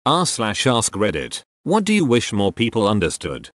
r/ask Reddit. What do you wish more people understood?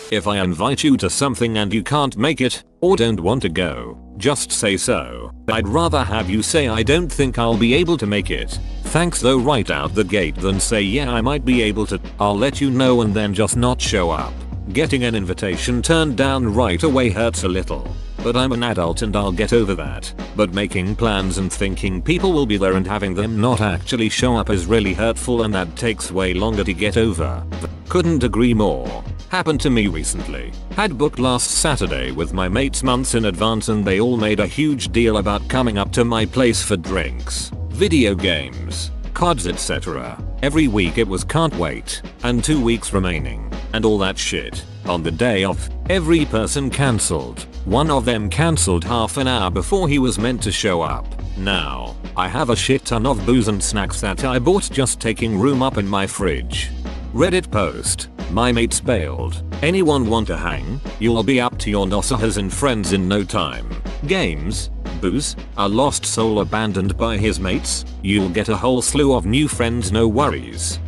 If I invite you to something and you can't make it, or don't want to go, just say so. I'd rather have you say I don't think I'll be able to make it. Thanks though right out the gate than say yeah I might be able to, I'll let you know and then just not show up. Getting an invitation turned down right away hurts a little. But I'm an adult and I'll get over that. But making plans and thinking people will be there and having them not actually show up is really hurtful, and that takes way longer to get over. Couldn't agree more. Happened to me recently. Had booked last Saturday with my mates months in advance and they all made a huge deal about coming up to my place for drinks, video games, cards, etc. Every week it was can't wait, and 2 weeks remaining, and all that shit. On the day of, every person cancelled. One of them cancelled half an hour before he was meant to show up. Now, I have a shit ton of booze and snacks that I bought just taking room up in my fridge. Reddit post. My mates bailed. Anyone want to hang? You'll be up to your nosahas and friends in no time. Games. Booze. A lost soul abandoned by his mates. You'll get a whole slew of new friends, no worries.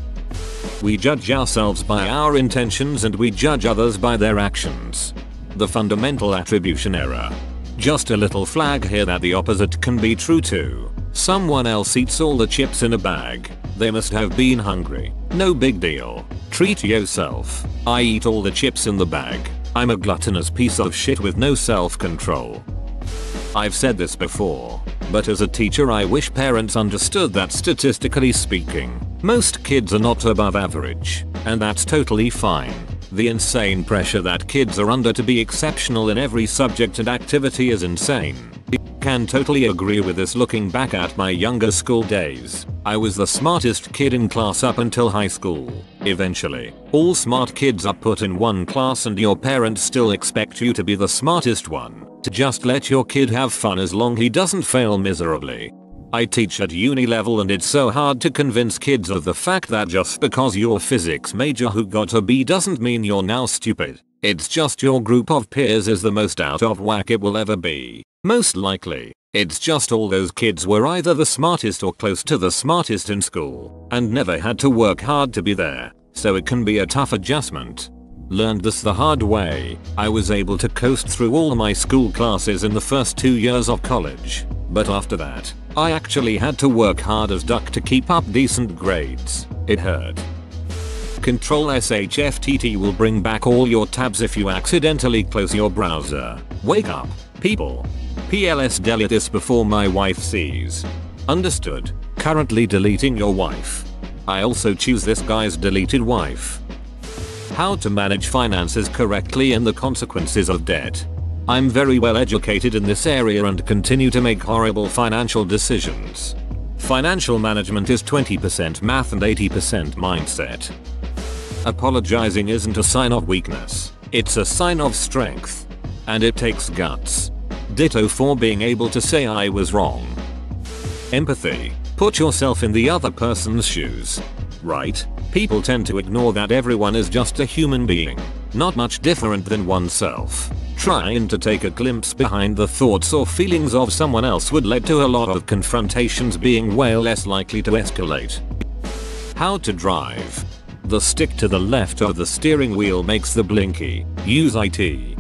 We judge ourselves by our intentions and we judge others by their actions. The fundamental attribution error. Just a little flag here that the opposite can be true too. Someone else eats all the chips in a bag. They must have been hungry. No big deal. Treat yourself. I eat all the chips in the bag. I'm a gluttonous piece of shit with no self-control. I've said this before, but as a teacher I wish parents understood that statistically speaking, most kids are not above average, and that's totally fine. The insane pressure that kids are under to be exceptional in every subject and activity is insane. Can totally agree with this looking back at my younger school days. I was the smartest kid in class up until high school. Eventually, all smart kids are put in one class and your parents still expect you to be the smartest one. To just let your kid have fun as long he doesn't fail miserably. I teach at uni level and it's so hard to convince kids of the fact that just because you're a physics major who got a B doesn't mean you're now stupid. It's just your group of peers is the most out of whack it will ever be. Most likely, it's just all those kids were either the smartest or close to the smartest in school and never had to work hard to be there, so it can be a tough adjustment. Learned this the hard way. I was able to coast through all my school classes in the first 2 years of college, but after that, I actually had to work hard as duck to keep up decent grades. It hurt. Ctrl+SHFTT will bring back all your tabs if you accidentally close your browser. Wake up, people. PLS delete this before my wife sees. Understood. Currently deleting your wife. I also choose this guy's deleted wife. How to manage finances correctly and the consequences of debt. I'm very well educated in this area and continue to make horrible financial decisions. Financial management is 20% math and 80% mindset. Apologizing isn't a sign of weakness, it's a sign of strength. And it takes guts. Ditto for being able to say I was wrong. Empathy. Put yourself in the other person's shoes. Right? People tend to ignore that everyone is just a human being, not much different than oneself. Trying to take a glimpse behind the thoughts or feelings of someone else would lead to a lot of confrontations being way less likely to escalate. How to drive. The stick to the left of the steering wheel makes the blinky. Use IT.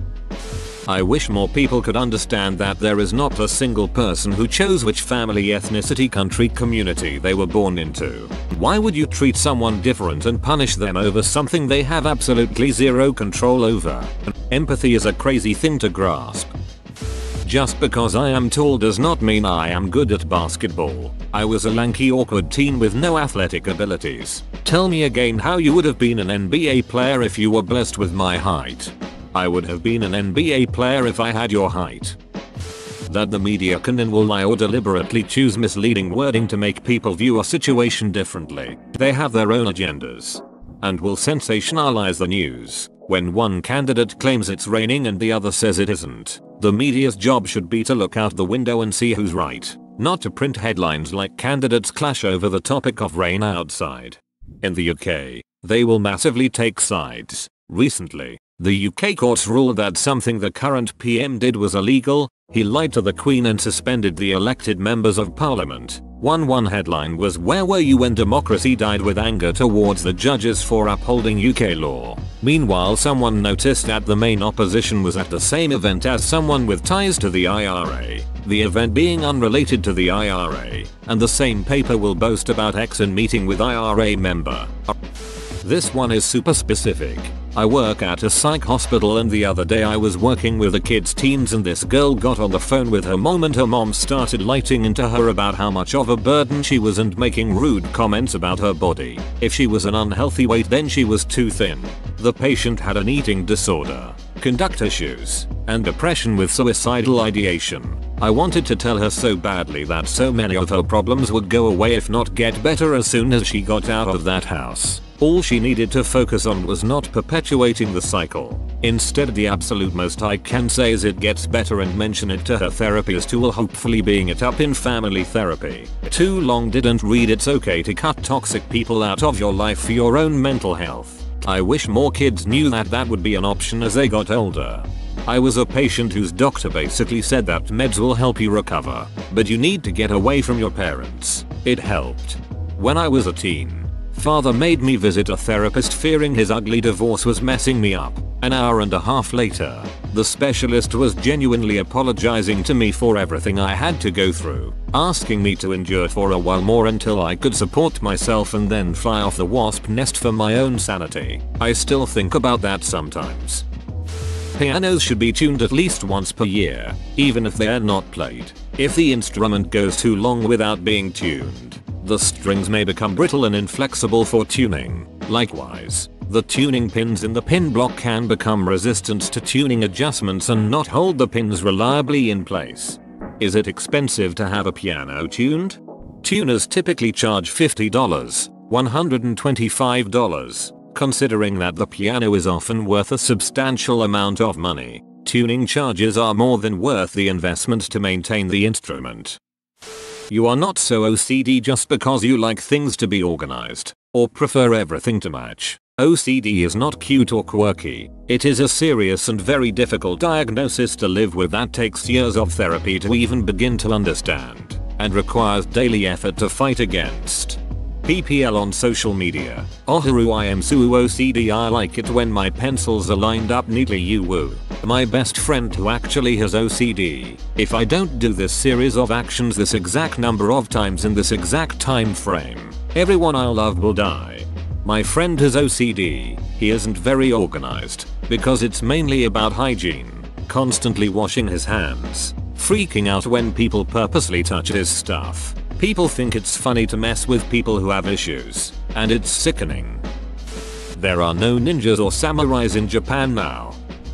I wish more people could understand that there is not a single person who chose which family, ethnicity, country, community they were born into. Why would you treat someone different and punish them over something they have absolutely zero control over? Empathy is a crazy thing to grasp. Just because I am tall does not mean I am good at basketball. I was a lanky awkward teen with no athletic abilities. Tell me again how you would have been an NBA player if you were blessed with my height. I would have been an NBA player if I had your height. That the media can and will lie or deliberately choose misleading wording to make people view a situation differently. They have their own agendas. And will sensationalize the news. When one candidate claims it's raining and the other says it isn't, the media's job should be to look out the window and see who's right, not to print headlines like candidates clash over the topic of rain outside. In the UK, they will massively take sides. Recently, the UK courts ruled that something the current PM did was illegal. He lied to the Queen and suspended the elected members of Parliament. One headline was "Where were you when democracy died?" with anger towards the judges for upholding UK law. Meanwhile, someone noticed that the main opposition was at the same event as someone with ties to the IRA, the event being unrelated to the IRA, and the same paper will boast about X in meeting with IRA member. This one is super specific. I work at a psych hospital, and the other day I was working with the kids' teens, and this girl got on the phone with her mom, and her mom started lighting into her about how much of a burden she was and making rude comments about her body. If she was an unhealthy weight, then she was too thin. The patient had an eating disorder, conduct issues, and depression with suicidal ideation. I wanted to tell her so badly that so many of her problems would go away, if not get better, as soon as she got out of that house. All she needed to focus on was not perpetuating the cycle. Instead, the absolute most I can say is it gets better, and mention it to her therapist, who will hopefully bring it up in family therapy. Too long didn't read "It's okay to cut toxic people out of your life for your own mental health." I wish more kids knew that that would be an option as they got older. I was a patient whose doctor basically said that meds will help you recover, but you need to get away from your parents. It helped. When I was a teen, father made me visit a therapist, fearing his ugly divorce was messing me up. An hour and a half later, the specialist was genuinely apologizing to me for everything I had to go through, asking me to endure for a while more until I could support myself and then fly off the wasp nest for my own sanity. I still think about that sometimes. Pianos should be tuned at least once per year, even if they are not played. If the instrument goes too long without being tuned, the strings may become brittle and inflexible for tuning. Likewise, the tuning pins in the pin block can become resistant to tuning adjustments and not hold the pins reliably in place. Is it expensive to have a piano tuned? Tuners typically charge $50, $125. Considering that the piano is often worth a substantial amount of money, tuning charges are more than worth the investment to maintain the instrument. You are not so OCD just because you like things to be organized, or prefer everything to match. OCD is not cute or quirky. It is a serious and very difficult diagnosis to live with that takes years of therapy to even begin to understand, and requires daily effort to fight against. PPL on social media. Oharu, I am so OCD, I like it when my pencils are lined up neatly. You woo. My best friend who actually has OCD. If I don't do this series of actions this exact number of times in this exact time frame, everyone I love will die. My friend has OCD. He isn't very organized, because it's mainly about hygiene. Constantly washing his hands. Freaking out when people purposely touch his stuff. People think it's funny to mess with people who have issues, and it's sickening. There are no ninjas or samurais in Japan now.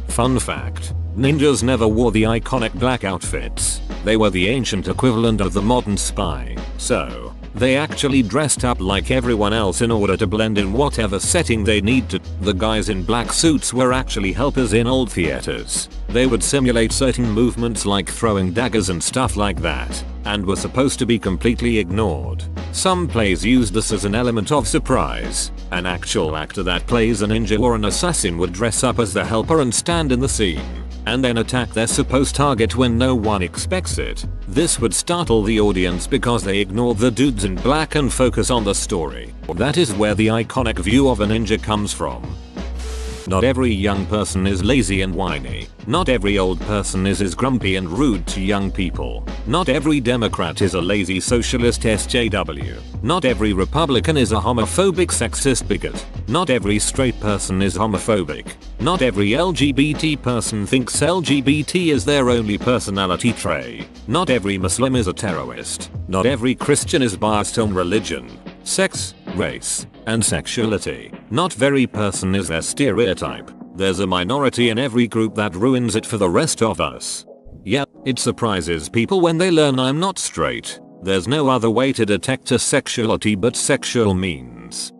Fun fact, ninjas never wore the iconic black outfits. They were the ancient equivalent of the modern spy, so they actually dressed up like everyone else in order to blend in whatever setting they need to. The guys in black suits were actually helpers in old theaters. They would simulate certain movements like throwing daggers and stuff like that, and were supposed to be completely ignored. Some plays used this as an element of surprise. An actual actor that plays a ninja or an assassin would dress up as the helper and stand in the scene, and then attack their supposed target when no one expects it. This would startle the audience because they ignore the dudes in black and focus on the story. That is where the iconic view of a ninja comes from. Not every young person is lazy and whiny. Not every old person is as grumpy and rude to young people. Not every Democrat is a lazy socialist SJW. Not every Republican is a homophobic sexist bigot. Not every straight person is homophobic. Not every LGBT person thinks LGBT is their only personality trait. Not every Muslim is a terrorist. Not every Christian is biased on religion, sex, race, and sexuality. Not every person is their stereotype. There's a minority in every group that ruins it for the rest of us. Yep, it surprises people when they learn I'm not straight. There's no other way to detect a sexuality but sexual means.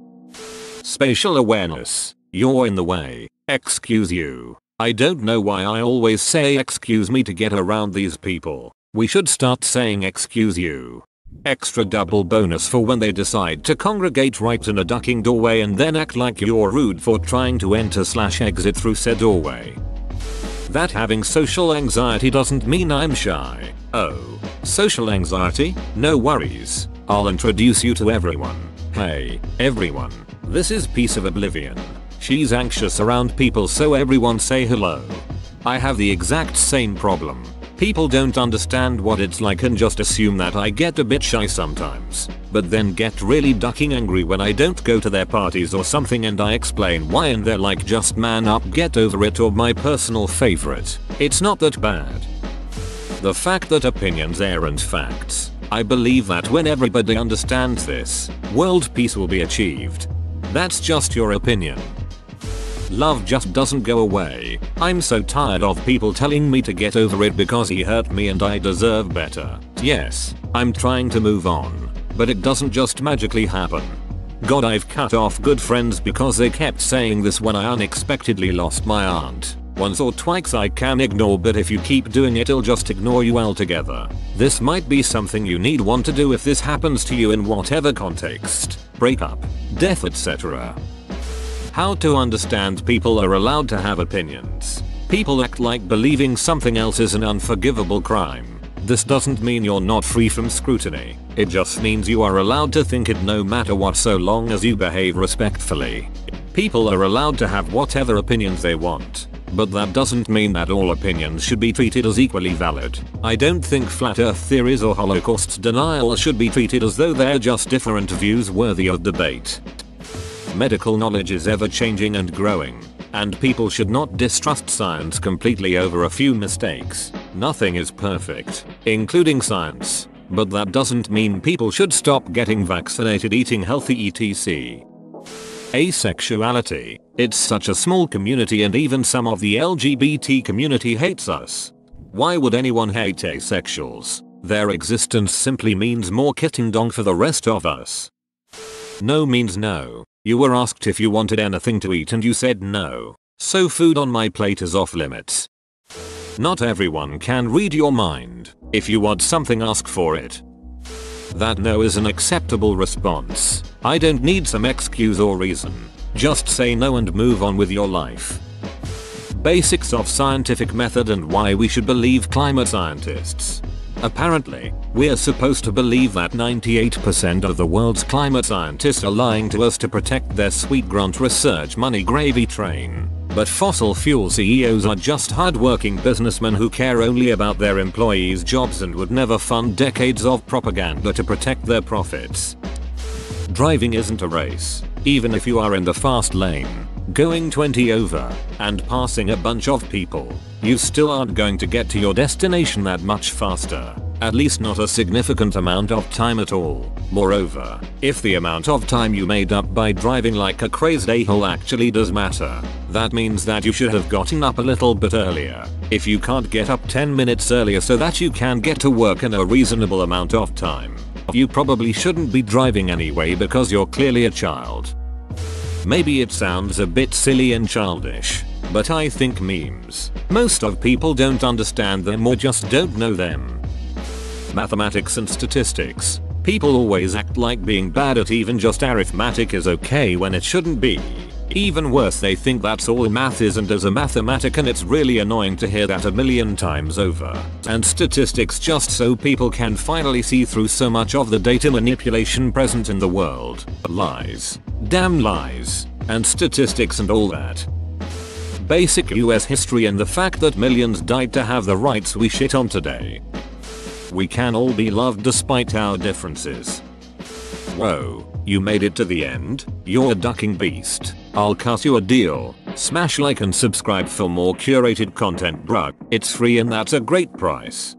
Spatial awareness. You're in the way. Excuse you. I don't know why I always say excuse me to get around these people. We should start saying excuse you. Extra double bonus for when they decide to congregate right in a ducking doorway and then act like you're rude for trying to enter/exit through said doorway. That having social anxiety doesn't mean I'm shy. Oh, social anxiety? No worries. I'll introduce you to everyone. Hey, everyone. This is Piece of Oblivion. She's anxious around people, so everyone say hello. I have the exact same problem. People don't understand what it's like and just assume that I get a bit shy sometimes, but then get really ducking angry when I don't go to their parties or something and I explain why and they're like, just man up, get over it, or my personal favorite, it's not that bad. The fact that opinions aren't facts. I believe that when everybody understands this, world peace will be achieved. That's just your opinion. Love just doesn't go away. I'm so tired of people telling me to get over it because he hurt me and I deserve better. Yes, I'm trying to move on, but it doesn't just magically happen. God, I've cut off good friends because they kept saying this when I unexpectedly lost my aunt. Once or twice I can ignore, but if you keep doing it, I'll just ignore you altogether. This might be something you want to do if this happens to you in whatever context. Breakup, death, etc. How to understand people are allowed to have opinions. People act like believing something else is an unforgivable crime. This doesn't mean you're not free from scrutiny. It just means you are allowed to think it no matter what, so long as you behave respectfully. People are allowed to have whatever opinions they want, but that doesn't mean that all opinions should be treated as equally valid. I don't think flat earth theories or Holocaust denial should be treated as though they're just different views worthy of debate. Medical knowledge is ever changing and growing, and people should not distrust science completely over a few mistakes. Nothing is perfect, including science, but that doesn't mean people should stop getting vaccinated, eating healthy, etc. Asexuality. It's such a small community and even some of the LGBT community hates us. Why would anyone hate asexuals? Their existence simply means more kitten dong for the rest of us. No means no. You were asked if you wanted anything to eat and you said no. So food on my plate is off limits. Not everyone can read your mind. If you want something, ask for it. That no is an acceptable response. I don't need some excuse or reason. Just say no and move on with your life. Basics of scientific method and why we should believe climate scientists. Apparently, we're supposed to believe that 98% of the world's climate scientists are lying to us to protect their sweet grunt research money gravy train. But fossil fuel CEOs are just hardworking businessmen who care only about their employees' jobs and would never fund decades of propaganda to protect their profits. Driving isn't a race. Even if you are in the fast lane, going 20 over, and passing a bunch of people, you still aren't going to get to your destination that much faster. At least not a significant amount of time at all. Moreover, if the amount of time you made up by driving like a crazed a-hole actually does matter, that means that you should have gotten up a little bit earlier. If you can't get up 10 minutes earlier so that you can get to work in a reasonable amount of time, you probably shouldn't be driving anyway because you're clearly a child. Maybe it sounds a bit silly and childish, but I think memes. Most of people don't understand them or just don't know them. Mathematics and statistics. People always act like being bad at even just arithmetic is okay when it shouldn't be. Even worse, they think that's all math is, and as a mathematician it's really annoying to hear that a million times over. And statistics, just so people can finally see through so much of the data manipulation present in the world. Lies. Damn lies. And statistics and all that. Basic US history and the fact that millions died to have the rights we shit on today. We can all be loved despite our differences. Whoa, you made it to the end? You're a ducking beast. I'll cut you a deal. Smash like and subscribe for more curated content, bruh. It's free and that's a great price.